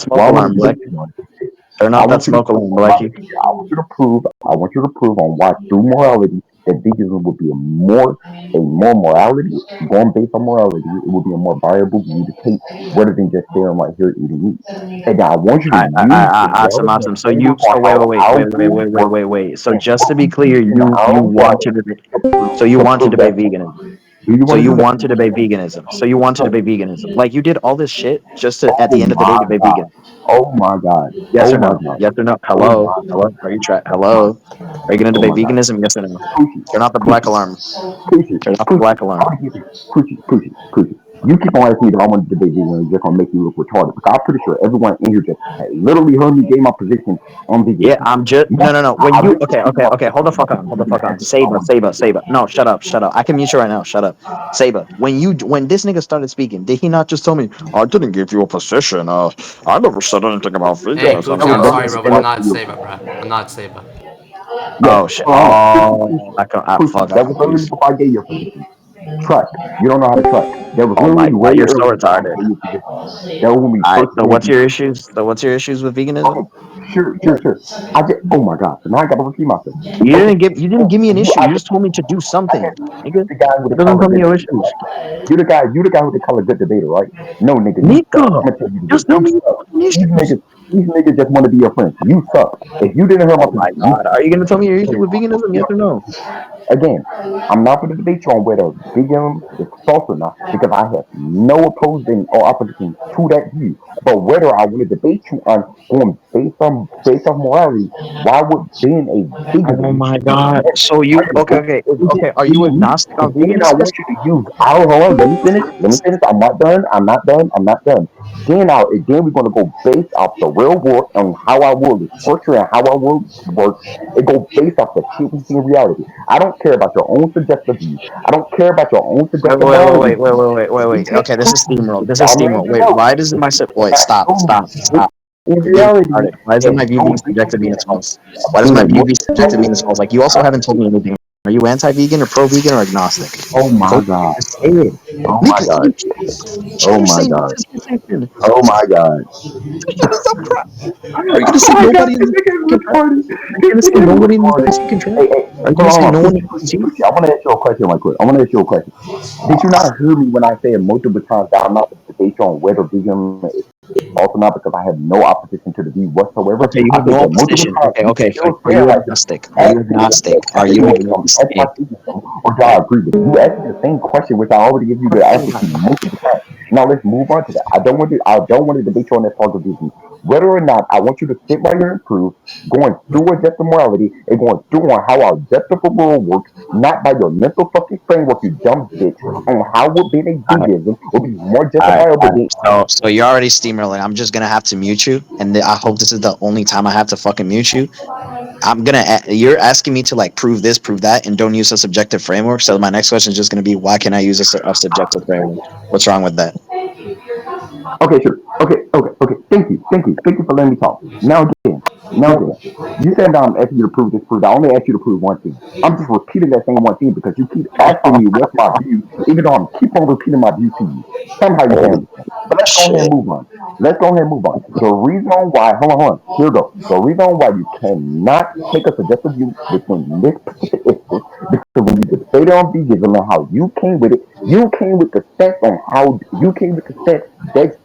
smoke alarm, Blackie. Turn I off that want you to smoke prove alarm, on my Blackie. behavior. I want you to prove on why through morality that veganism would be a more morality, going based on morality, it would be a more viable view to take rather than just staring right here eating meat. And then I want you to use the Awesome, morality awesome. and So framework you, on so wait, how wait, wait, our wait, wait, rules wait, wait, work wait, wait. So and just to be clear, execute in you our want to morality debate. So you to want to prove debate that. veganism. Do you So want to you do that? want to debate veganism. So you want to debate veganism. Like you did all this shit just to, at Oh the end of the day, my debate god. veganism. Oh my god. Yes Oh or my no? god. Yes or no? Oh Hello, my god. hello. Are you try? Oh my Hello. Are you gonna oh debate my god. veganism? Yes or no? Coochie, Turn off the black coochie, alarm. coochie, Turn off the coochie. black I'm alarm. gonna keep it coochie. You keep on asking me that I want to debate veganism, it's just gonna make you look retarded. Because I'm pretty sure everyone in here just had literally heard me gave my position on Yeah, veganism. I'm just Yeah, no. When I you really okay, gave okay, my okay. Hold the position. fuck on. Hold the You fuck on. asked me if I Saba, want to Saba, debate. Saba. No, shut up, shut up. I can mute you right now. Shut up, Saba. When this nigga started speaking, did he not just tell me, "I didn't give you a position. I never said anything about Hey, veganism." Pucci, I'm That sorry, was bro, but I'm like not you. Saber, bro. I'm not Saber. Yes, Oh shit. hold on. Oh, fuck. I'm That was literally confused. before I gave your position. Track. You don't know how to track. That was Oh my literally god, way you're so earlier before I retarded. gave your position. That was when we All right. first So did what's your veganism. issues? So what's your issues with Okay, veganism? sure. I just, oh my god, so now I gotta repeat myself. Okay, You didn't give me an issue. I You just, just told me to do I asked something, you, nigga. the guy with It the doesn't collar tell me good your debater, issues, right? You the guy with the collar good debater, right? No, nigga, you suck. nigga. I'm gonna tell you this. Just tell You me your suck. fucking These issues. niggas, these niggas just want to be your friends. You suck. If you didn't hear my Oh my position, you god. Are you gonna tell me your issue okay, with veganism? Yes or no? again, I'm not going to debate you on whether veganism is false or not because I have no opposing or opposition to that view. But whether I want to debate you on going based on morality, why would being a Oh veganism my be god. more So you okay? viable Okay. than just Okay. Are you eating meat? agnostic on And then I veganism? want you to use our hold on, let me finish. Let me finish. I'm not done. Then we're gonna go based off the real world and how our world is structured and how our world works. It go based off the shit we see in reality. I don't care about your own subjective views. I don't care about your own subjective morality. We can't Okay, this is prove steamroll. This is y'all man steamroll. you Wait, know why does my wait? that Stop, your stop, shit stop. in You're being reality retarded. Why is that my view being don't make subjected being sense false? Why does my being view more be subjected being false? Like you also haven't told me anything. Are you anti-vegan or pro-vegan or agnostic? oh Told my you god. to say it. Oh Be my god. quiet. Oh Chatter my say no god. to this position. Oh my god. Shut up, bro. Are you gonna Oh say my god, nobody in this this nigga person is can try? retarded. Are you This gonna say nigga is nobody in this retarded. person can try? Hey, Are you hold gonna on, say hold on. no one Pussy, can pussy, see? pussy. I want to ask you a question right quick. I want to ask you a question. Did you not hear me when I said multiple times that I'm not going to debate you on whether veganism is false or not because I have no opposition to the view whatsoever? Okay, I you said have that no multiple opposition. times. You Okay, still fine. Are saying you like this. agnostic? Are you Ask me the agnostic? same Are question you question on agnostic? anti-veganism or do I agree with you? You asked me the same question which I already give you the answer to multiple times. Now let's move on to that. I don't want to debate you on that part of view. Whether or not I want you to sit right here and prove going through objective morality and going through on how our objective world works, not by your mental fucking framework, you dumb bitch, on how would being a veganism would be more justifiable than So you're already steamrolling. I'm just gonna have to mute you, and I hope this is the only time I have to fucking mute you. You're asking me to like prove this, prove that, and don't use a subjective framework. So my next question is just gonna be, why can I use a subjective framework? What's wrong with that? okay, sure. Okay. Thank you for letting me talk. Now again. You said I'm asking you to prove this, prove that. I only asked you to prove one thing. I'm just repeating that same one thing because you keep asking me what's my view, even though I'm keep on repeating my view to you. Somehow you can't Holy understand. But let's go ahead and shit! move on. Let's go ahead and move on. The reason why, hold on. Here we go. The reason why you cannot take a suggestive view within this particular issue, because when you debated on veganism and how you came with the stats on how you came with the stats that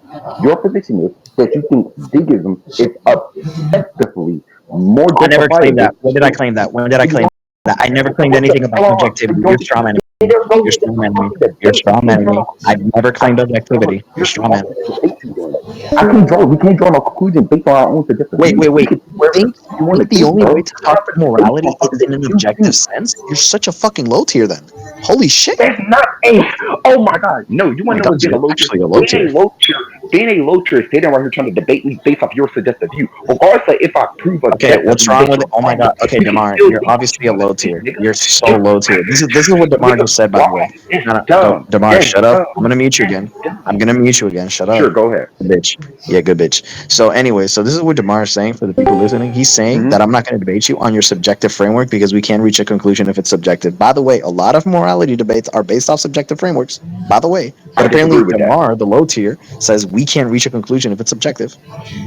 your position is that you think veganism is objectively more I never claimed justifiable that. When did I than claim that? When did I claim veganism. that? I never So claimed what the anything about hold on, subjectivity. so You're strawmanning me. there goes You're the strawmanning me. fucking You're debate. You can't strawmanning draw me. no I've never I claimed objectivity. You're here's what strawmanning. the debate you doing. We can't draw no conclusion based on our own suggestive views. We Wait. can do whatever the Think fuck you want to think the think, only bro. way to We're talk not about gonna debate you morality on is something in that an you objective think. sense? You're such a fucking low tier then. Holy shit. That's not a. Oh my god! No, you Oh want my to know god, what's being you're a low tier? actually a low tier. Being a low tier is sitting right here trying to debate me based off your suggestive view, regardless of if I prove Okay, what's objectively wrong that with it? you're Oh my wrong. god. Okay, You can Demar, still you're think what you obviously a want to low think, tier. nigga. You're so Just low tier. This is what Demar nigga, just said, by the way. why? It's No, dumb. Demar, That's shut up. I'm dumb. gonna mute you That's again. I'm dumb. gonna mute you again. Shut up. Sure, go ahead. Good bitch. Yeah, good bitch. So anyway, so this is what Demar is saying for the people listening. He's saying Hmm. that I'm not gonna debate you on your subjective framework because we can't reach a conclusion if it's subjective. By the way, a lot of morality debates are based off subjective frameworks. By the way. But I apparently disagree with that. Demar, the low tier, says we we can't reach a conclusion if it's subjective.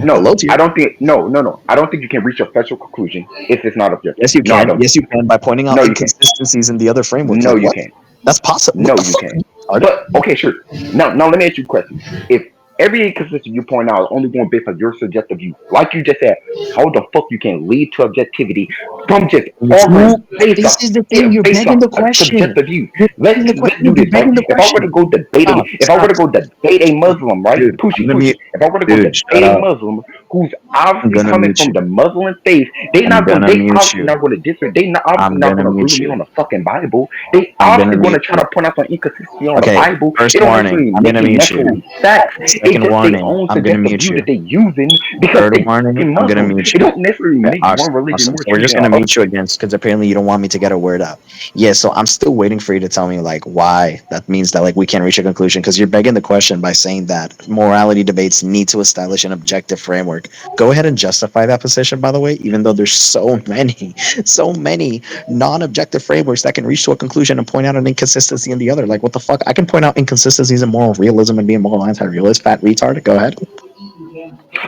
Hello No, tier. I don't think. No, no, no. I don't think you can reach a special conclusion if it's not objective. Yes, you No, I can. don't. Yes, you can by pointing out No, you can't. inconsistencies in the other frameworks. No, Like you what? can't. That's possible. What No, the you fuck? can't. Are you retarded? But okay, sure. Now let me ask you a question. If every inconsistency you point out is only going based on your subjective view, like you just said, how the fuck you can lead to objectivity from just You, arguing based this off, is the yeah, thing. You're based begging off the a question. subjective view? You're begging Let's do you're this, right? begging the If I were to question. go debate Stop. if I were to Stop. go debate a Muslim, right, Dude, I'm Pucci, gonna Pucci, mute. if I were to go Dude, shut debate a up. Muslim who's I'm obviously gonna coming mute from you. the Muslim faith, I'm gonna they mute obviously you. not going to disagree. They not obviously I'm not gonna going to agree mute with me you. on the fucking Bible. They I'm gonna obviously going mute to try you. to point out some inconsistency on the Okay, Bible. first It don't warning. necessarily I'm make gonna it mute you. necessarily facts. It's Second just their warning. own I'm gonna subjective mute view you. that they using because Third they warning. fucking I'm gonna Muslim. mute It you. don't necessarily Okay, make one religion more so we're just choosing gonna on mute you again because apparently you don't want me to get a word out. Yeah, so I'm still waiting for you to tell me like why that means that like we can't reach a conclusion because you're begging the question by saying that morality debates need to establish an objective framework. Go ahead and justify that position, by the way, even though there's so many, so many non-objective frameworks that can reach to a conclusion and point out an inconsistency in the other. Like what the fuck? I can point out inconsistencies in moral realism and be a moral anti-realist, fat retard. Go ahead.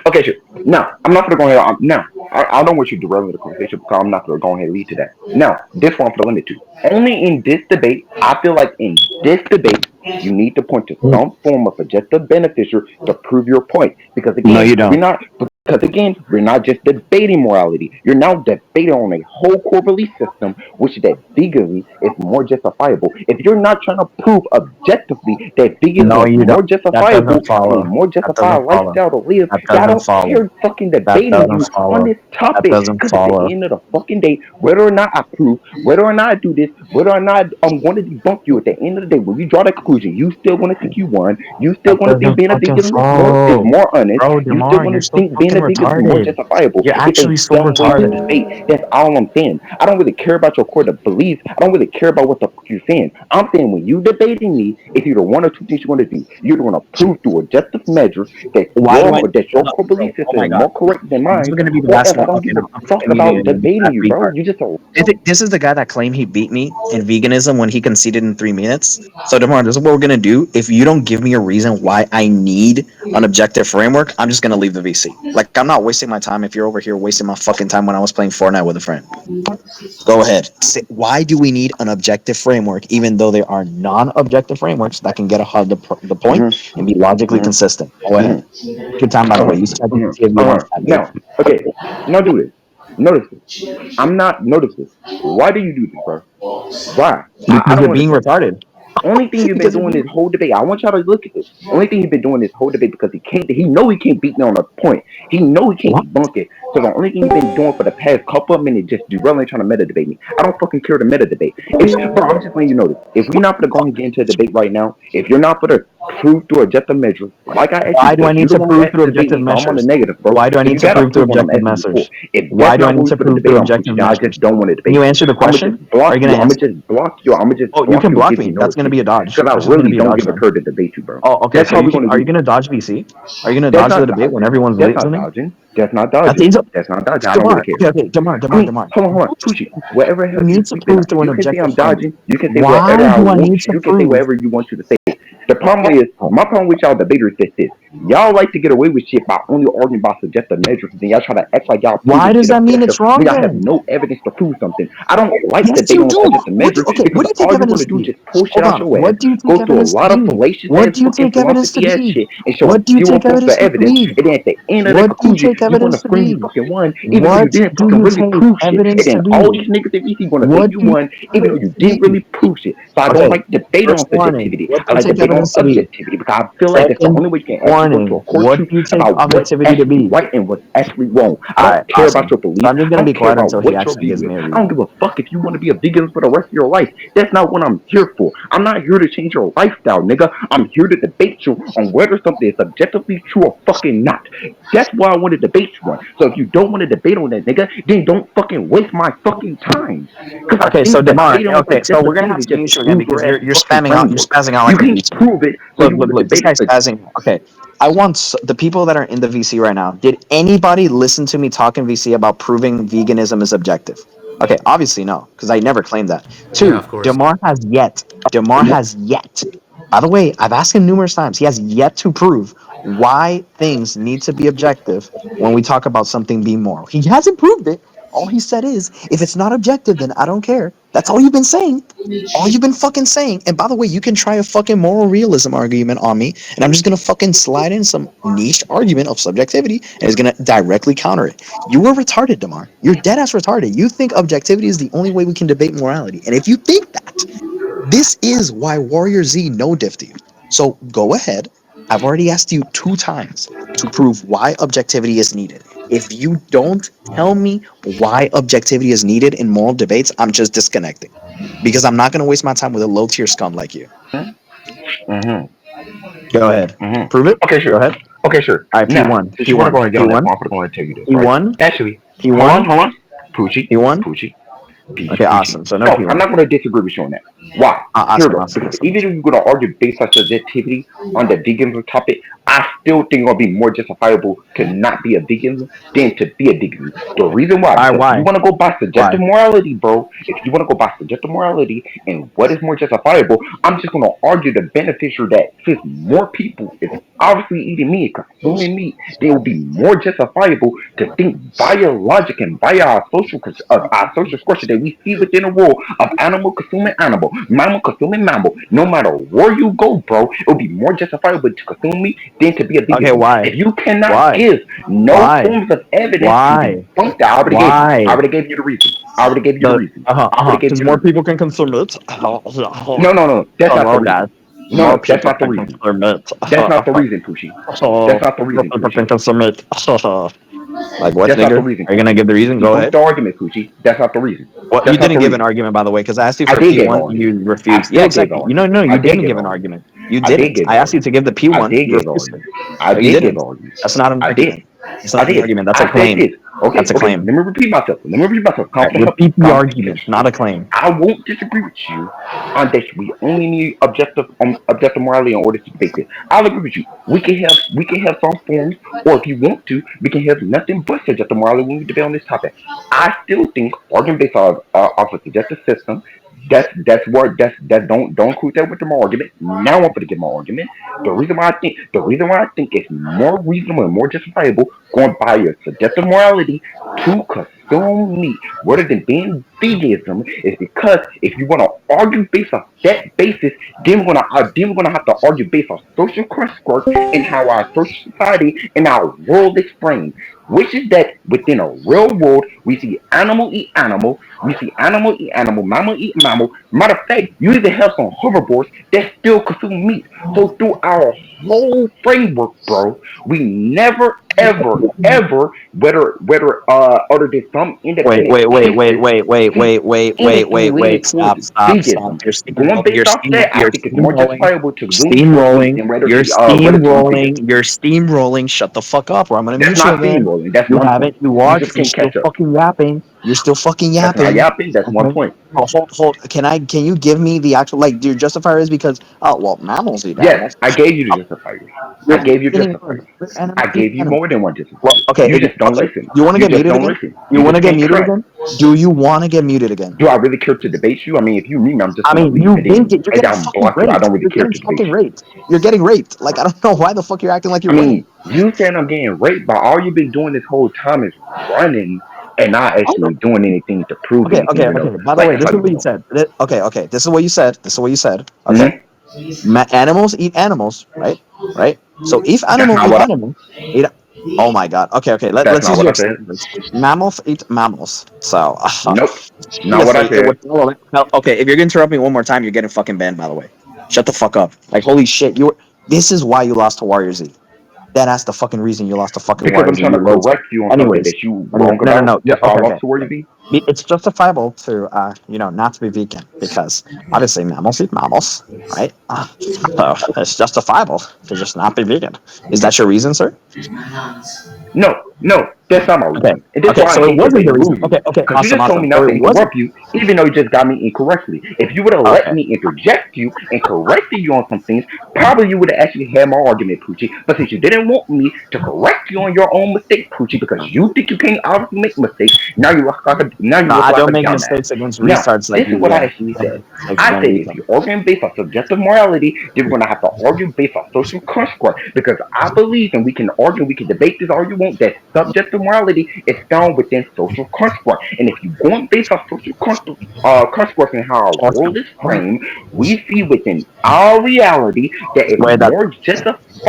Okay, sure. Now, I'm not gonna go ahead. Now, I don't want you to derail the conversation because I'm not gonna go ahead and lead to that. Now, this one I'm gonna limit to. Only in this debate, I feel like in this debate, you need to point to some form of objective beneficial to prove your point. Because No, again, you don't. we're not just debating morality. You're now debating on a whole core belief system, which that veganism is more justifiable. If you're not trying to prove objectively that No, veganism is you don't. more That justifiable doesn't and a follow. more That justified doesn't follow. lifestyle to live, That yeah, I doesn't don't follow. care fucking That debating doesn't you on follow. this That topic. doesn't Because at the follow. end of the fucking day, whether or not I prove, whether or not I do this, whether or not I'm going to debunk you, at the end of the day, when we draw that conclusion, you still going to think you won. You still That going to think doesn't being a fucking vegan is follow. more honest. Bro, You still Demar, going you're to so think being fucking a vegan is more retarded. justifiable. You're It's a actually so dumb way to retarded. debate. That's all I'm saying. I don't really care about your core beliefs. I don't really care about what the fuck you're saying. I'm saying when you debating me, it's either one or two things you're going to do. You're going to prove through objective measures Why do I? that your No, core bro, belief oh system my is god. more correct than This is mine, gonna be the or last else I one. don't Okay, give no, a I'm fuck fucking muting about you. You debating fat you, bro. retard. You just a This is the guy that claimed he beat me in veganism when he conceded in 3 minutes. So Demar, this is what we're gonna do. If you don't give me a reason why I need an objective framework, I'm just gonna leave the VC. Like I'm not wasting my time if you're over here wasting my fucking time when I was playing Fortnite with a friend. Go ahead. Why do we need an objective framework, even though there are non-objective frameworks that can get the point mm-hmm, and be logically mm-hmm, consistent? Go mm-hmm. ahead. Take your time, by the way. Use ChatGPT if you want, fat dude. Now, okay, now do this. Notice this. I'm not. Notice this. Why do you do this, bro? Why? I Because don't you're being understand. retarded. Only thing you've been Because you're doing being this whole debate. I want y'all to look at this. Only thing he's been doing this whole debate because he can't. He know he can't beat me on a point. He know he can't what? debunk it. So the only thing he's been doing for the past couple of minutes just derailing trying to meta debate me. I don't fucking care to meta debate. If bro, I'm just letting you know this. If we're not gonna go and get into a debate right now, if you're not gonna prove through objective measures, like I asked you, Why do because I you need the to one who prove asked through to debate objective me, so I'm on the measures? negative, bro. Why do I So need you to gotta prove through prove what I'm objective asking you for. measures? If Why that's do I not need what we to put a prove debate through on, Pucci, objective then I just measures? don't want to Can debate you you. answer the I'ma question? just Are block you you. gonna I'ma answer? just block you. I'ma just Oh, you block can you and block give you me. no That's gonna be a attention. dodge. Because I That's just gonna really be a don't dodge give a then. cur to debate you, bro. Oh, okay. That's So how we're you can. gonna Are do you this. gonna dodge VC? Are you gonna That's dodge the not debate when dodging. everyone's That's not listening? dodging. That's not That's dodging. easy. That's not dodging. I don't really Demar. care. Okay, okay. Demar, I Demar, mean, Demar. hold on, Pucci. Whatever You hell you need to sleeping prove on. through an You can say objective I'm framework. dodging. You can say whatever Why I do I want. need to You can say prove? whatever you want to say. The problem is, my problem with y'all debaters is this. Y'all like to get away with shit by only arguing about subjective measures. Then y'all try to act like y'all Why proving does shit that mean objective it's when wrong y'all have then? no evidence to prove something. I don't like Yes, debate you on do. subjective What? measures Okay, what because do you take all you're going evidence to to do is be? just pull shit Hold out on. your ass, What do you go take through a evidence to lot of be? fallacious ass What do you fucking take evidence to philosophy ass be? shit and show What do you zero take proof or evidence to evidence. be? And then at the end of the What do you conclusion, take you're going to evidence to scream you be? fucking won, even though you What didn't do fucking you really take prove shit. And evidence to then all be? these niggas at VC going to say What you do you won, take even though evidence you to didn't be? really prove shit. So I don't Okay. like debate First on warning. subjectivity. What I do you like take debate on evidence to be? objectivity because I feel like that's the Second only way you can actually go to a warning. court What truth do you take about what's objectivity to actually be? right and what's actually wrong. I All don't right. care about Awesome. your So beliefs. I'm just I gonna be don't care quiet about until he what your actually view gives is. me a I don't reason. give a fuck if you want to be a vegan for the rest of your life. That's not what I'm here for. I'm not here to change your lifestyle, nigga. I'm here to debate you on whether something is objectively true or fucking not. That's why I want to debate you on. So if you don't want to debate on that, nigga, then don't fucking waste my fucking time. Because I Okay. So think Demar. debating on Okay. So we're gonna have subjectivity to just mute you again proves because your ass you're fucking spamming out. You're framework. spazzing out You like a can't beast. prove it, so Look, you look, want to look. This debate guy's it. spazzing. Okay. I want the people that are in the VC right now. Did anybody listen to me talk in VC about proving veganism is objective? Okay, obviously no, because I never claimed that. Yeah, Two, of course. Demar has yet. Demar has yet. By the way, I've asked him numerous times. He has yet to prove why things need to be objective when we talk about something being moral. He hasn't proved it. All he said is, if it's not objective, then I don't care. That's all you've been saying. All you've been fucking saying. And by the way, you can try a fucking moral realism argument on me, and I'm just gonna fucking slide in some niche argument of subjectivity, and it's gonna directly counter it. You were retarded, Demar. You're dead ass retarded. You think objectivity is the only way we can debate morality. And if you think that, this is why Warrior Z no diffed you. So go ahead. I've already asked you 2 times to prove why objectivity is needed. If you don't tell me why objectivity is needed in moral debates, I'm just disconnecting. Because I'm not going to waste my time with a low tier scum like you. Mm-hmm. Go ahead. Mm-hmm. Prove it. Okay, Go sure. ahead. Okay, sure. All right, Now, P1. since you want to P1. go and get on that P1. point, I'm going to tell you this, right? P1. Actually, P1. hold on. Poochie, P1. Poochie, Peachy, Okay, Peachy. awesome. So no No, I'm P1. not going to disagree with you on that. Why? Here Awesome, though, awesome, because awesome, even awesome. if you're going to argue based on subjectivity on the veganism topic, I still think it'll be more justifiable to not be a vegan than to be a vegan. The reason why, All right, because if you why? want to go by Why? subjective morality, bro, if you want to go by subjective morality and what is more justifiable, I'm just going to argue the beneficial that since more people is obviously eating meat and consuming meat, then it will be more justifiable to think via logic and via our social structure that we see within the world of animal consuming animal, mammal consuming mammal. No matter where you go, bro, it will be more justifiable to consume meat than to be a Okay, vegan. why? If you cannot Why? give no Why? forms of evidence to Why? debunk that, I already gave you. I Why? already gave you the reason. I already gave you the The reason. I already gave because you the more reason. people can consume it. No, no, no. That's not the Hello, reason. guys. No, More no, that's people not the can reason. consume it. That's not the reason, Pucci. That's not the More reason, people can Pucci. consume it. Like what, That's not the nigger? reason, Are you gonna Pucci. give the reason? Go Debunk ahead. the argument, Pucci. That's not the reason. Well, you That's not didn't the give an reason. argument, by the way, because I asked you I for did give an P1 and argument. you I refused. Yeah, still gave an exactly. argument. No, you I did didn't give an give an argument. argument. You I did didn't. give an I asked you argument. to give the I P1. did You give an refused it. argument. I No, you did give an didn't. argument. That's not an I did. argument. That's I not an did. argument. That's a I said claim. this. Okay, That's a okay. claim. Let me repeat myself. Let me repeat myself. All Calm right, the hell, repeat the calm the hell. argument, not a claim. I won't disagree with you on that. We only need objective morality in order to debate this. I'll agree with you. We can have some forms, or if you want to, we can have nothing but subjective morality when we debate on this topic. I still think arguing based off a subjective system. That's don't include that with my argument. Now I'm going to give my argument. The reason why I think it's more reasonable and more justifiable going by your subjective morality to consume meat rather than being veganism is because if you want to argue based off that basis, then we're gonna have to argue based on social construct and how our social society and our world is framed. Which is that within a real world, we see animal eat animal, we see animal eat animal, mammal eat mammal. Matter of fact, you even have some hoverboards that still consume meat. So through our whole framework, bro, we never ever other than some Wait, independent wait, wait, wait, cases wait, wait, see wait, wait, wait, anything wait, leaning wait. towards Stop, stop, stop. veganism. Going based off that, I You're think it's more steamrolling. justifiable to lean towards meat Steamrolling. than You're rather to do steamrolling. veganism. You're steamrolling. Shut the fuck up, or I'm gonna That's mute you not again. steamrolling. That's You one haven't. point. You You are just because you're can't still catch up. fucking yapping. You're still fucking That's not yapping. yapping. That's one Okay. point. Oh, hold. Can you give me the actual like? Your justifier is because well, mammals eat Yes, animals. I gave you the justifiers. I You gave you didn't even. justifiers. Animals I eat gave you animals. more than one Well, justifier. okay, You just don't okay. listen. You want to You get just muted don't again? listen. You You want to just get can't muted track. again? Do you want to get muted again? Do I really care to debate you? I mean, if you mean me, I'm just I gonna mean, leave, and then you're and getting then I'm fucking block you. I raped. don't really You're care getting to debate fucking you. raped. You're getting raped. Like I don't know why the fuck you're acting like I you're winning. mean, you saying I'm getting raped, but all you've been doing this whole time is running and not I know. actually doing anything to prove Okay, anything. okay, Even though, okay. By the like way, that's this how is you what you feel. said. Okay, okay. This is what you said. This is what you said. Okay. Hmm. Animals eat animals, right? Right. So if That's animals not eat what. animals, eat. Oh my god. Okay, okay. That's Let's not use what your I said. standards. Mammals eat mammals. So Nope. Not what I obviously it said. would. Okay, if you're gonna interrupt me one more time, you're getting fucking banned. By the way, shut the fuck up. Like holy shit, you. This is why you lost to Warrior Z. That's the fucking reason you lost to fucking Because Warrior I'm Z. trying You to low tier. correct you on something Anyways, that you anyway, wrong no, no, about. no. Yeah, That's why I okay, lost okay. to where you be. It's justifiable to not to be vegan because obviously mammals eat mammals, right? So it's justifiable to just not be vegan. Is that your reason, sir? No, no, that's not my Okay. reason. And that's Okay. why I So it hate wasn't the debating reason. losing. Okay. Okay. Because you Awesome. just told me Awesome. So not to it wasn't. interrupt you, even though you just got me incorrectly. If you would have let Okay. me interject you and corrected you on some things, probably you would have actually had my argument, Pucci. But since you didn't want me to correct you on your own mistake, Pucci, because you think you can't obviously make mistakes, now you now you No, look I like don't a make dumbass. mistakes against Now, restarts like this is you. what I Yeah, actually I don't said. make mistakes I against said if restarts. you argue based on subjective morality, then we're gonna have to argue based on social construct because I believe, and we can argue, we can debate this argument that subjective morality is found within social construct. And if you're going based on social construct and how our world is framed, we see within our reality that it's Wait, that more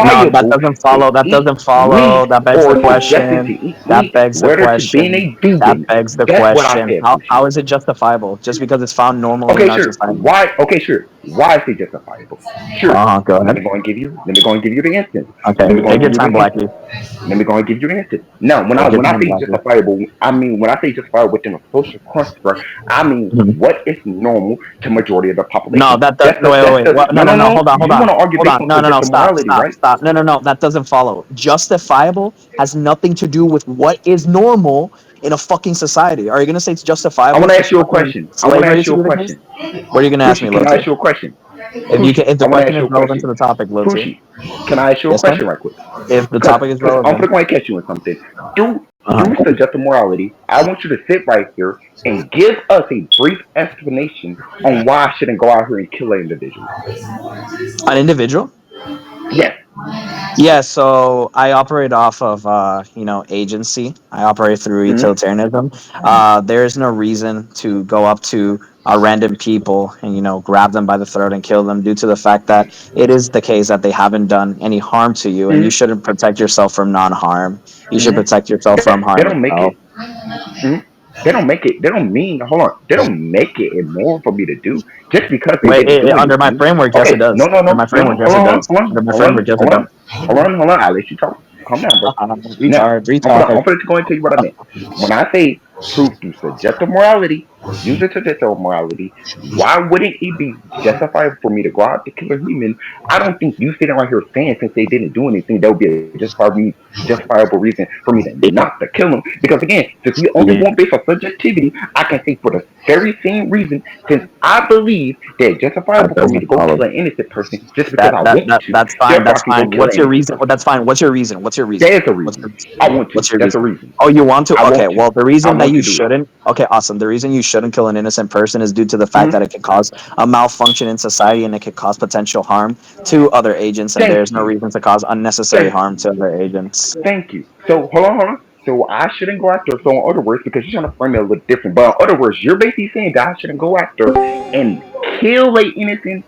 no, that justifiable doesn't to follow. That eat doesn't meat follow. That begs the or suggested to question. eat That meat, begs the whether to being question. a That vegan. begs the That's what I question. said, How Pucci. is it justifiable? Just because it's found normally in Okay, our sure. society. Why? Okay, sure. Why is it justifiable? Sure. Go Let ahead. me go and give you. Let me go and give you the instance. Okay, Let me go take and your give you time, the instance. Blackie. Let me go and give you the instance. Now, when I Take your when I time, say Blackie. justifiable, I mean when I say justifiable within a social construct, I mean Mhm. what is normal to majority of the No, population. that does. That's No, the wait, that's wait, wait. the What? no No, no no, no. no. Hold on, hold You on, want to argue hold based on. on No, no, no. subjective Stop, morality, stop, right? stop. No, no, no. That doesn't follow. Justifiable has nothing to do with what is normal in a fucking society. Are you gonna say it's I justifiable want to for ask you a fucking question. I want to slavery ask to you a be the case? question. What are you gonna ask me, Pushi, can I Loti? ask you a question? If you can, Pushi, if I the want to question ask is you a relevant to question. the topic, Loti. Pushi, can I ask you a Yes, sir. question right quick? If the Because topic is I'm relevant. going to catch you in something. Do Uh-huh. subjective morality. I want you to sit right here and give us a brief explanation on why I shouldn't go out here and kill an individual. An individual. Yes. Yeah, so I operate off of agency. I operate through Mm-hmm. utilitarianism. There is no reason to go up to random people and grab them by the throat and kill them due to the fact that it is the case that they haven't done any harm to you, and you Mm-hmm. shouldn't protect yourself from non-harm. You should Mm-hmm. protect yourself from They harm don't make yourself. it. Mm-hmm. They don't make it. They don't mean. Hold on. They don't make it immoral for me to do just because they Wait, didn't do under my anything. framework, yes, it Okay. No. does. No. Under No. my No. No. framework, yes, Hold it on. does. Hold on. Under my Hold on. framework, yes, it Hold does. on. Hold on. Hold on. I'll let you talk. Calm down, bro. Now, Retard, I'm retard. gonna go and tell you what I meant. When I say proof through subjective morality, using subjective morality, why wouldn't it be justifiable for me to go out to kill a human? I don't think you sitting right here saying since they didn't do anything, that would be a justifiable reason for me to not Yeah, to kill them. Because again, since we only yeah. going based on subjectivity, I can say for the very same reason, since I believe that it's That justifiable for me to doesn't go follow. kill an innocent person just because I want to, That's fine. therefore I That's can go fine. kill an What's your innocent reason? Well, person. that's fine. What's your reason? What's your reason? There's a What's reason. your reason? I want to. What's your That's a reason? reason. Oh, you want to? I Okay. want to. Well, the I reason that want you to do it. shouldn't. Okay, awesome. The reason you shouldn't kill an innocent person is due to the fact that Hmm. it could cause a malfunction in society and it could cause potential harm to other agents, and there's Thank no you. reason to cause unnecessary Thank harm you. to other agents. Thank you. So hold on. So I shouldn't go after. So in other words, because you're trying to frame it a little different, but in other words, you're basically saying that I shouldn't go after and kill a innocent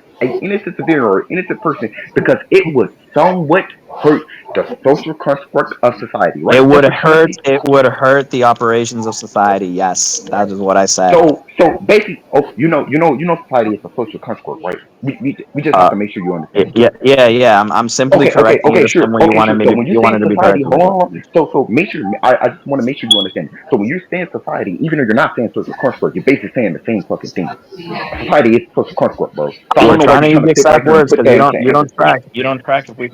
civilian or innocent person because it would somewhat hurt the social construct of society, right? It That's would what you're trying to hurt. say. It would hurt the operations of society. Yes, that is what I said. So basically, oh, society is a social construct, right? We just have Uh, to make sure you understand too. yeah. I'm simply correcting you Okay, the sure, same way okay, sure. So when you you say wanted to be society, corrected hold before. on. So make sure. I just want to make sure you understand. So when you're saying society, even though you're not saying social construct, you're basically saying the same fucking thing. Society is social construct, bro. So I We're don't know why trying you're to use trying the to sit right exact here and words put because that you into don't emphasis. track. You don't track if we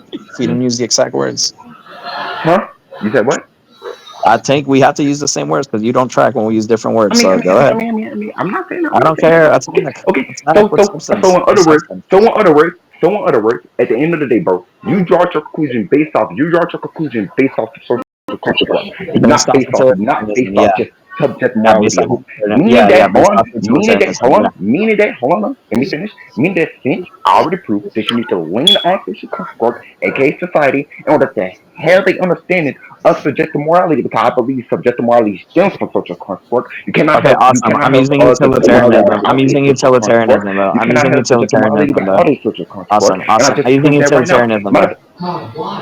don't use the exact words. Huh? You said what? I think we have to use the same words because you don't track when we use different words. So go ahead. I'm not saying that. I I'm not don't saying that. care. Okay, Attack. okay. Attack So with so substance. so in With other words, substance. in other words, at the end of the day, bro, you draw your conclusion based off the social construct, Based off not based utilitarianism. off Yeah. just subject Yeah. Based morality off alone. utilitarianism. Yeah. Yeah. Based off utilitarianism. Yeah. Hold on, let me finish. Meaning that since I already proved that you need to lean on social construct, aka society, in order to have a understanding of subjective morality, because I believe subjective morality stems from social construct. Okay. You Awesome. cannot I'm have using subjective morality utilitarianism. I'm without a using social construct. utilitarianism though. You I'm cannot using have subjective morality utilitarianism though. without a social construct. Awesome. And I Awesome. just I'm using proved that right now. utilitarianism though.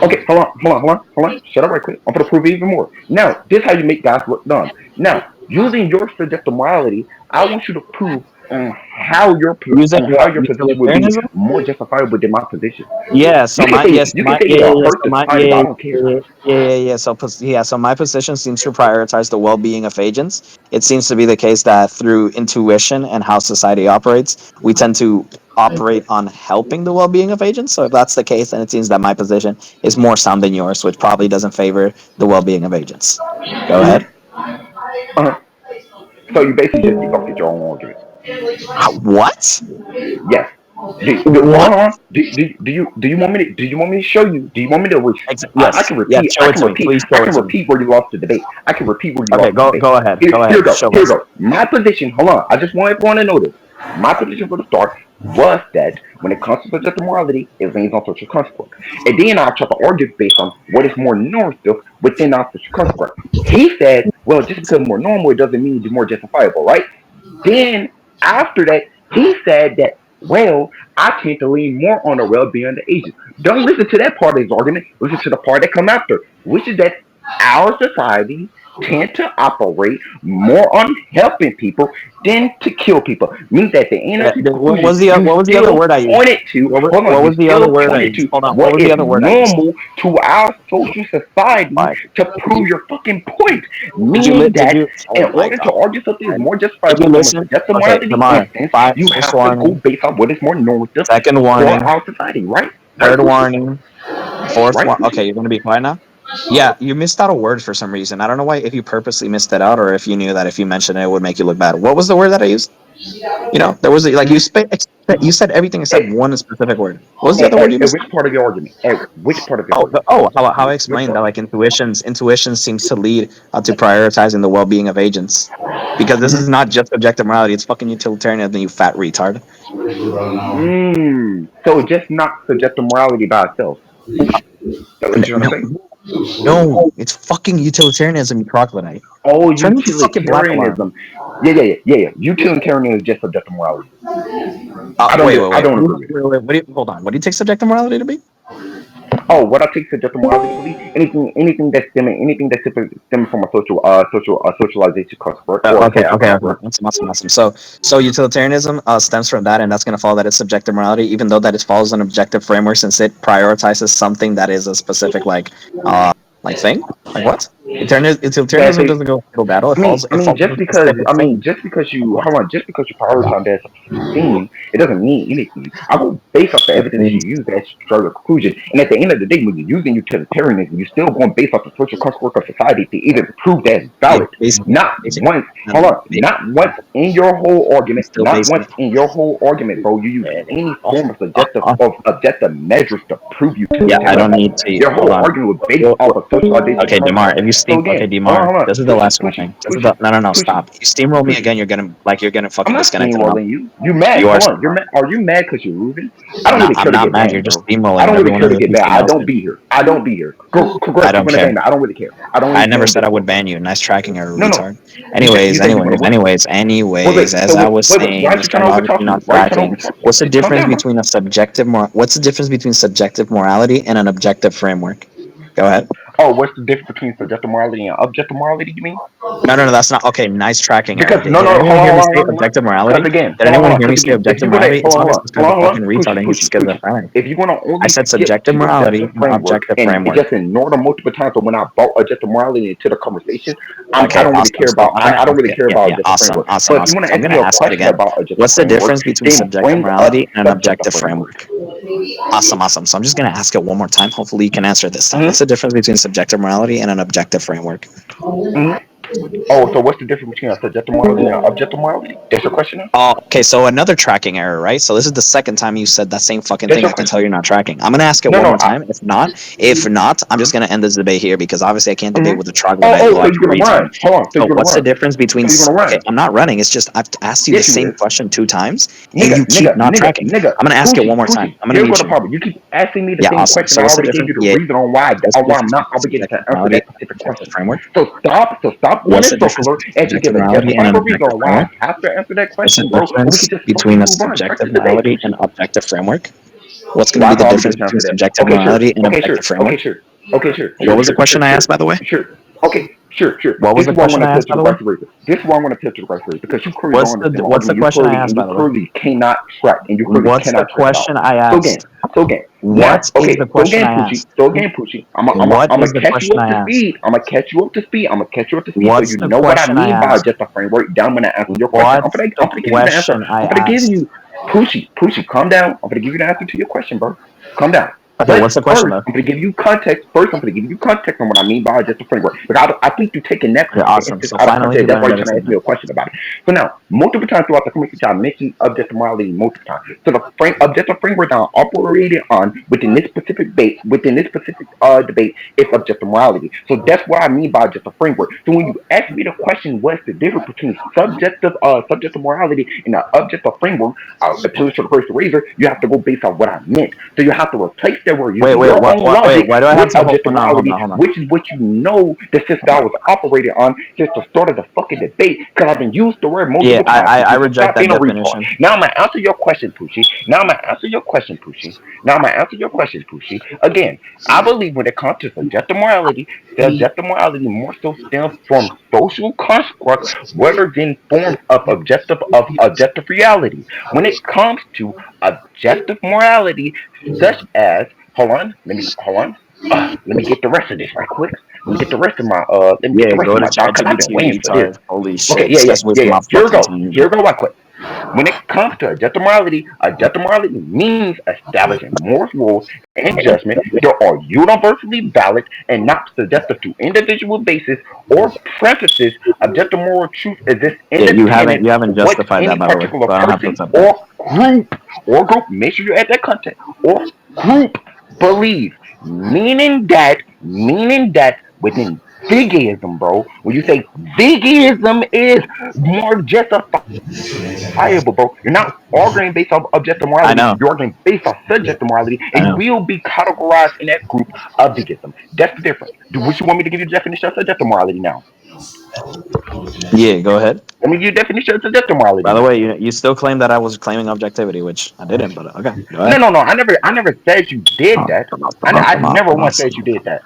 Okay, hold on. Shut up right quick. I'm gonna prove it even more. Now, this is how you make guys look dumb. Now, using your subjective morality, I want you to prove Using on how what? your position would be Utilitarianism? more justifiable than my position. Yeah, so my yes, You can my say yeah, it'll yeah, yeah, hurt so the my society, but I don't care. yeah. So so my position seems to prioritize the well-being of agents. It seems to be the case that through intuition and how society operates, we tend to operate on helping the well-being of agents. So if that's the case, then it seems that my position is more sound than yours, which probably doesn't favor the well-being of agents. Go ahead. Mm-hmm. Uh-huh. So you basically just debunking your own argument. What? Yes. Hold What? on. Do you want me to show you? Do you want me to? I Yes. can Yes. repeat. Show it to me. Please I show it can to me. repeat where you lost the debate. I can repeat where you Okay. lost the Go. debate. Go ahead. Here, Go here ahead. go. Show Here us. go. My position. Hold on. I just want everyone to know this. My position for the start was that when it comes to subjective morality, it leans on social construct. And then I try to argue based on what is more normative within our social construct. He said, well, just because more normal, it doesn't mean it's more justifiable, right? Then after that, he said that, well, I tend to lean more on the well-being of the agent. Don't listen to that part of his argument. Listen to the part that come after, which is that our society tend to operate more on helping people than to kill people. Means that at the end of the conclusion, you What was the other still word I used? pointed to, hold on, What you was the other still word I pointed used? to Hold on. What what was the is other word I used? normal to our social society Why? to Did prove you? your fucking point. Did you? Meaning Did that you? in Oh my order to god. argue something is more Did you justifiable from a listen? suggested Okay, morality Demar. instance, Five. you First have to go warning. based on what is more normative Second for warning. our society, right? Right, Third Pucci? warning. Fourth Right, one. Pucci? Okay, you're gonna be quiet now. Yeah, you missed out a word for some reason. I don't know why. If you purposely missed it out, or if you knew that if you mentioned it, it would make you look bad. What was the word that I used? There was like Mm, you said everything except At, one specific word. What was the other word you at missed? which part of your argument? At which part of your Oh, argument? how I Which explained that part? like intuition seems to lead to prioritizing the well being of agents, because this is Mm-hmm. not just objective morality; it's fucking utilitarianism. You fat retard. So just not subjective morality by itself. That what you're trying No, to say? no, it's fucking utilitarianism, you troglodyte. Oh, Turn the fucking black alarm. utilitarianism. Yeah. Utilitarianism is just subjective morality. I Wait. don't agree with it. What do you, hold on. What do you take subjective morality to be? Oh, what I take subjective morality to be anything that's stemming from a socialization construct or a social Okay. construct. Awesome. So utilitarianism stems from that, and that's going to follow that it's subjective morality, even though that it follows an objective framework, since it prioritizes something that is a specific like thing. Like what? That's Utilitarianism a doesn't go battle. I mean, It follows a specific thing. Like what? just because you prioritize that specific thing, it doesn't mean anything. I will base off the It evidence you means use as your conclusion. And at the end of the day, when you're using utilitarianism, you're still going based off the social construct of society to even prove that's valid. basically, Not basically, once, no, hold no, on, not once in your whole argument, still basing it. bro. You use any form of suggestive Uh, of objective measures to prove yeah, I don't utilitarianism. need to. Your Hold whole on. argument was based Well, off of socialization okay, Demar. construct. If you So steam, again, okay, Demar. hold on, This is the last warning. This is the no. pushy, Stop. You steamroll me pushy. again. You're gonna I'm fucking not disconnect, and steamrolling you. You mad? you are. Hold on. You're mad. Are you mad because you're losing? I don't No, really I'm care to not get mad. banned, You're just bro. I steamrolling, and don't really everyone care in to this get banned. PC I knows don't it. be here. I don't be here. Go, I congrats. You're don't gonna care. ban me. I don't really care. I don't I really care never on said this I would one, bro. ban you. Nice tracking, or No. retard. You Anyways, said you're gonna what? anyways. As I was Why saying, are you this trying guy's to obviously overtalk me? not Why are you trying tracking. to overtalk me? What's the Calm difference down, bro. between a subjective What's the difference between subjective morality and an objective framework? Go ahead. Oh, what's the difference between subjective morality and objective morality? You mean? No, that's not okay. Nice tracking error. Because no, Did no, anyone hear me say hold on. objective Because morality? again, Did anyone hear me Because say again, if objective you're gonna morality? It's obvious this guy's a hold fucking on, retard and he's pushy. schizophrenic. If you're gonna I only said skip subjective to the morality objective and framework objective and framework. just ignore the multiple times when I brought objective morality into the conversation, I Okay, don't really awesome. care So about I'm gonna I don't ask really it. care Yeah, about yeah, objective awesome, framework. So if you want to So I'm ask me gonna a ask it question again. about objective What's the framework, difference between then subjective bring up morality and an subjective objective framework. framework? Awesome. So I'm just gonna ask it one more time. Hopefully you can answer it this time. hmm What's the difference between subjective morality and an objective framework? hmm Oh, so what's the difference between a subjective morality and objective morality? That's your question now? Oh, okay. So another tracking error, right? So this is the second time you said that same fucking That's thing. your I can tell question? you're not tracking. I'm gonna ask it No, one no. more time. If not, I'm just gonna end this debate here because obviously I can't debate Mhm. with a troglodyte Oh, who so like you're a gonna retard. run? Hold on. So So you're gonna what's the run? difference between? So you're gonna Okay, run? I'm not running. It's just I've asked you the Yes, you same is. question two times and you keep not Nigga, tracking. I'm gonna ask it one more time. I'm gonna Here go mute the you. problem. You keep asking me the Yeah, same awesome. question. So I what's the already gave difference? you the Yeah, reason on why what's the I'm difference not between obligated to subjective answer morality that and specific objective question. framework? So stop going What's in the difference circular between as you subjective give a morality and an justifiable reason objective on why framework? I have to answer that What's the question, bro, or we difference could just fucking between a move on. Strike the subjective debate, morality and Pucci. objective framework? What's going to Why be is the I difference obligated to between answer that? subjective morality and objective framework? What was the question I asked, by the way? Sure. Okay, sure. What was This the is why I want question to I touch asked, to by the the way? vice versa. This is why I want to touch to the vice versa because you clearly don't understand my What's the argument. question I asked, You by the way? clearly cannot track, and you clearly What's the cannot track out. question I So again, asked? so again. Now, What is okay. the question I asked? What I'm is gonna the catch you question up I to asked? speed. I'm gonna catch you up to speed. So What's you the know what I question I mean by asked? just a framework. Then I'm gonna answer your question. What's the I'm gonna give you the answer. question I I'm gonna give asked? you Pushy, calm down. I'm gonna give you the answer to your question, bro. Calm down. Okay, But what's the question first, though? I'm going to give you context. First, I'm going to give you context on what I mean by adjustive framework. Because I think you're taking that Okay, specific awesome. instance So out of finally, context. people That's are why gonna you're get a trying to ask me segment. a question about it. So now, multiple times throughout the conversation, I mentioned objective morality multiple times. So the objective framework that I'm operating on within this specific debate, is objective morality. So that's what I mean by objective framework. So when you ask me the question, what's the difference between subjective morality and the objective framework, appeals to the first razor, you have to go based on what I meant. So you have to replace that word Wait, using wait, your what, own what, wait, logic why do I have with to hold? objective No, hold morality, on, hold on, which is what you know the system hold I on. was operating on since the start of the fucking debate, because I've been used the word Yeah, multiple times, I Poochie. So reject stop that being a retard. definition. Now I'm gonna answer your question, Poochie. Now I'm gonna answer your question, Poochie. Now I'm gonna answer your question, Poochie. Again, I believe when it comes to subjective morality more so stems from social construct rather than forms of objective reality. When it comes to objective morality, such as hold on. Let me get the rest of this right quick. Let me get Yeah, the rest go of to my thought because I've been ChatGPT, waiting for this. retard. Holy Okay, shit, this guy's wasting yeah. my Here we fucking go. time. Here we go right quick. When it comes to objective morality means establishing morals, rules, and judgment that are universally valid and not subjective to individual basis or preferences. Objective moral truth exists Yeah, independent you haven't what justified that any by the way, particular so I don't have to person accept that. group group. Make sure you add that content or group believe. Meaning that within veganism, bro, when you say veganism is more justifiable, bro, you're not arguing based off objective morality, you're arguing I based know, off subjective morality, and you will be I know. categorized in that group of veganism. That's the difference. Do which you want me to give you the definition of subjective morality now? Yeah, go ahead. Let me give you the definition of subjective morality By the now. way, you still claim that I was claiming objectivity, which I didn't, but okay, go No, ahead. no, no. I never said you did that. I never once said you did that.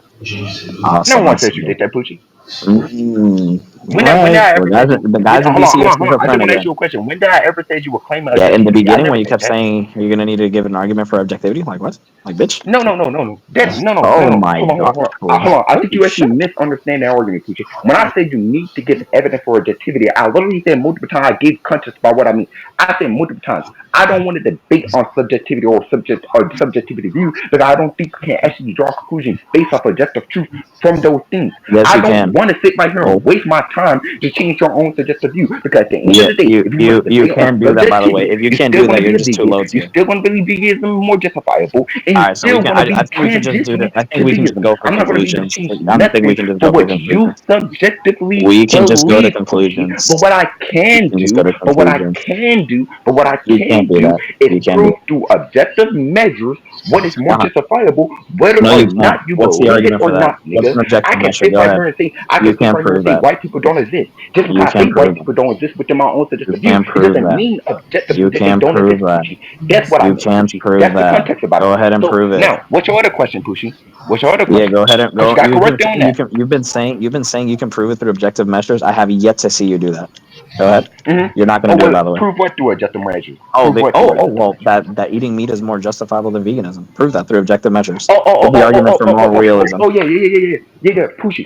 Never Awesome, once said you awesome. did that, Poochie. Mm, When did all I right, ever say you? the guys in Hold on, DC hold are on, hold on. I just schizophrenic want to ask again. you a question. When did I ever say you were claiming Yeah, in the objectivity? I beginning never when you said kept that. saying you're gonna need to give an argument for objectivity, like what? Like bitch. No, no, no, no, no. That no, no, no, Oh no. my Hold on, hold on, god. hold on. Holy, Hold on. I think holy you actually shit. misunderstand that argument, Poochie. When I said you need to give evidence for objectivity, I literally said multiple times. I gave context about what I mean. I said multiple times. I don't want to debate on subjectivity or subjectivity view because I don't think you can actually draw conclusions based off objective truth from those things. Yes, I you don't can. want to sit right here and Oh, waste my time to change your own subjective view because at the end of yeah, the day, if you want to you debate on can do that. By the way, subjectivity, if you you're can't still do going that, to you're be a just too vegan. low You're tier. still going to believe veganism is more justifiable, and All you're right, so we still can. going to I be think we can just do that. transitioning I think to we can just veganism. go for I'm not going to be able to conclusions. change I think we nothing can just for go for what you conclusions. subjectively We can just go to believe, Poochie. But conclusions. what I We can can just do, go to but what I conclusions. can do, but what I You can't can do do that. is You can't do. prove through objective measures what is more Uh-huh. justifiable, whether No, or you not can't. you What's the believe it argument or for that? not, What's nigga. an objective measure? Go ahead. I can You sit can't right here and prove say that. white people don't exist. Just You because I can't say white prove that. people don't exist within my own You suggested view, can't it prove doesn't that. mean objectively You that they can't don't prove exist, that. Poochie. That's what I You meant, can't Poochie. prove That's the that. context about it. Go ahead and So prove it. now, what's your other question, Poochie? What's your other Yeah, question? go ahead and Because you go. got corrected on You that. can. You've been saying you can prove it through objective measures. I have yet to see you do that. Go ahead. You're not going Oh, to do it, well, by the way. prove what through objective measures? Oh, Prove what through objective well, measures? that eating meat is more justifiable than veganism. Prove that through objective measures. Oh, oh, Give oh, the oh, oh, argument oh, for oh, oh, moral oh, oh, realism. oh, yeah.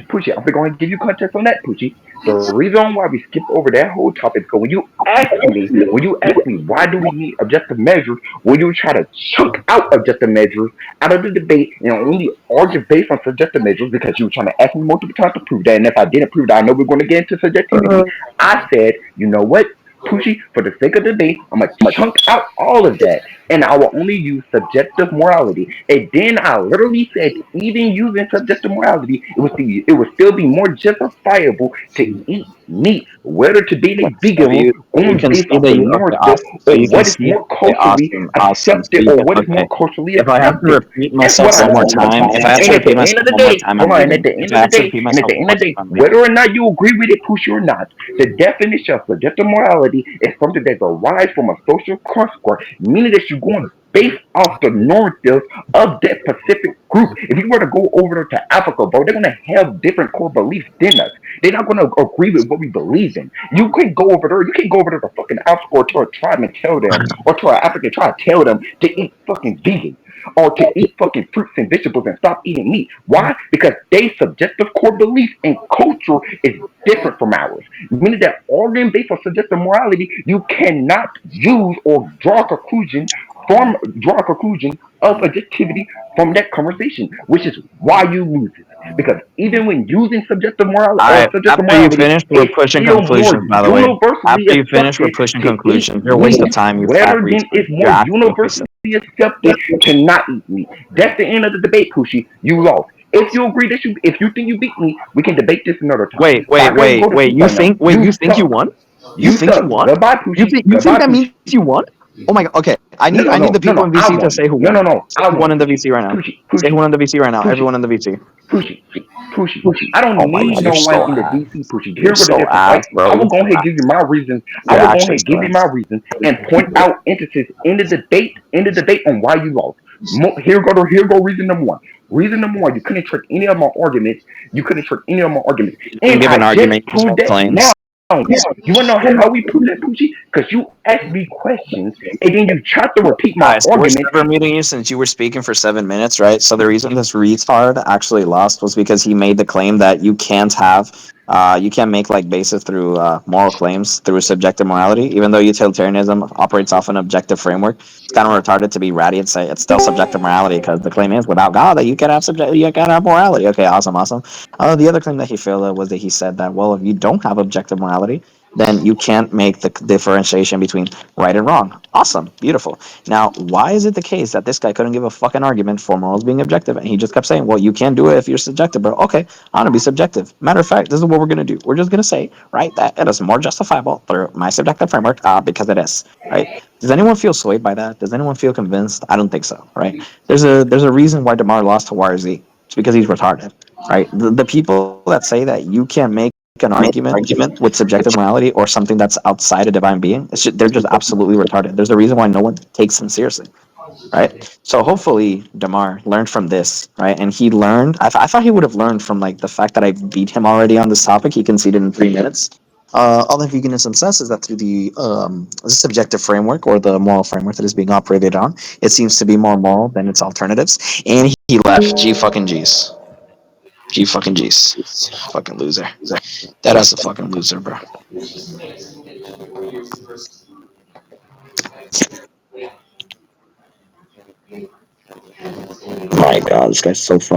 Push it. I'm going to give you context on that, Pucci. The reason why we skip over that whole topic, because when you ask me, why do we need objective measures? When you try to chunk out objective measures out of the debate and only argue based on subjective measures because you were trying to ask me multiple times to prove that, and if I didn't prove that, I know we're going to get into subjectivity. I said, you know what? Pucci, for the sake of the debate, I'm gonna chunk out all of that and I will only use subjective morality. And then I literally said, even using subjective morality, it would still be more justifiable to eat meat, whether to be a So vegan, you going can based see off that the you okay, normative awesome. So or you can what is see more okay, culturally awesome, awesome. So accepted you or can what is more okay. culturally If I have to accepted. repeat That's myself what I one more said. time, if I have And to at repeat the end myself of the one more day, time, I'm hold on, leaving. If I have to repeat and at myself the one end more of the time, day, I'm leaving. whether or not you agree with it, push or not, the definition of subjective morality is something that derives from a social construct, meaning that you're going based off the narrative of that specific group. If you were to go over to Africa, bro, they're gonna have different core beliefs than us. They're not gonna agree with what we believe in. You can't go over there. You can't go over there to fucking Africa or to a tribe and tell them, or to an African tribe tell them to eat fucking vegan or to eat fucking fruits and vegetables and stop eating meat. Why? Because they subjective core belief and culture is different from ours. Meaning that organ based on subjective morality, you cannot use or draw a conclusion draw a conclusion of objectivity from that conversation, which is why you lose it. Because even when using All right. subjective After you morality, finish, we're it's pushing still more conclusions. By the way, universally after you finish, we're accepted pushing to eat conclusions. You're a waste meat. of time. You fat Whether than retard. it's You're more actually a waste of. universally accepted to not eat meat. That's the end of the debate, Pushi. You lost. If you agree that if you think you beat me, we can debate this another time. Wait, So wait, I gotta wait, go to wait. sleep right now. Wait, You you think you suck. won? You You think you suck. won? Goodbye, Pushi. You think Goodbye, that means Pushi. you won? Oh my god. Okay. No, no, I need no, the no, people no. in I VC to won. say who No, won. no, no. Say I who won won. in the VC right now. Pushi, Say who Pushi, won in the VC right now. Pushi, Everyone in the VC. Pushi, Pushi. I Oh don't my need god, you're no one so in the ass. DC, Pushi. You're Here go the so difference, right? ass, bro. I You're will go so ahead and ass. give you my reasons. I You're will go actually ahead and give so you my ass. reasons and point out instances in the debate on why you lost. Here go reason number one. Reason number one, you couldn't trick any of my arguments. You couldn't trick any of my arguments. You didn't And give I an just argument. You just proved made that now. claims. You wanna know how we proved that, Pucci? Because you asked me questions and then you tried to repeat my Alright, so we're argument. server meeting you since you were speaking for 7 minutes, right? So the reason this retard actually lost was because he made the claim that you can't make like basis through moral claims through subjective morality, even though utilitarianism operates off an objective framework. It's kind of retarded to be ratty and say it's still subjective morality because the claim is without God that you can have morality. Okay, awesome, awesome. The other claim that he failed at was that he said that well, if you don't have objective morality, then you can't make the differentiation between right and wrong. Awesome, beautiful. Now, why is it the case that this guy couldn't give a fucking argument for morals being objective, and he just kept saying, "Well, you can't do it if you're subjective, bro." Okay, I'm gonna be subjective. Matter of fact, this is what we're gonna do. We're just gonna say, right, that it is more justifiable through my subjective framework because it is, right? Does anyone feel swayed by that? Does anyone feel convinced? I don't think so, right? There's a reason why Demar lost to YRZ. It's because he's retarded, right? The people that say that you can't make an argument with subjective morality or something that's outside a divine being, they're just absolutely retarded. There's a reason why no one takes them seriously, right? So hopefully Damar learned from this, right? And he learned. I thought he would have learned from like the fact that I beat him already on this topic. He conceded in 3 minutes. All that veganism says is that through the subjective framework or the moral framework that is being operated on, it seems to be more moral than its alternatives. And he left. G fucking G's. G fucking G's. Fucking loser. That is a fucking loser, bro. My God, this guy's so fucking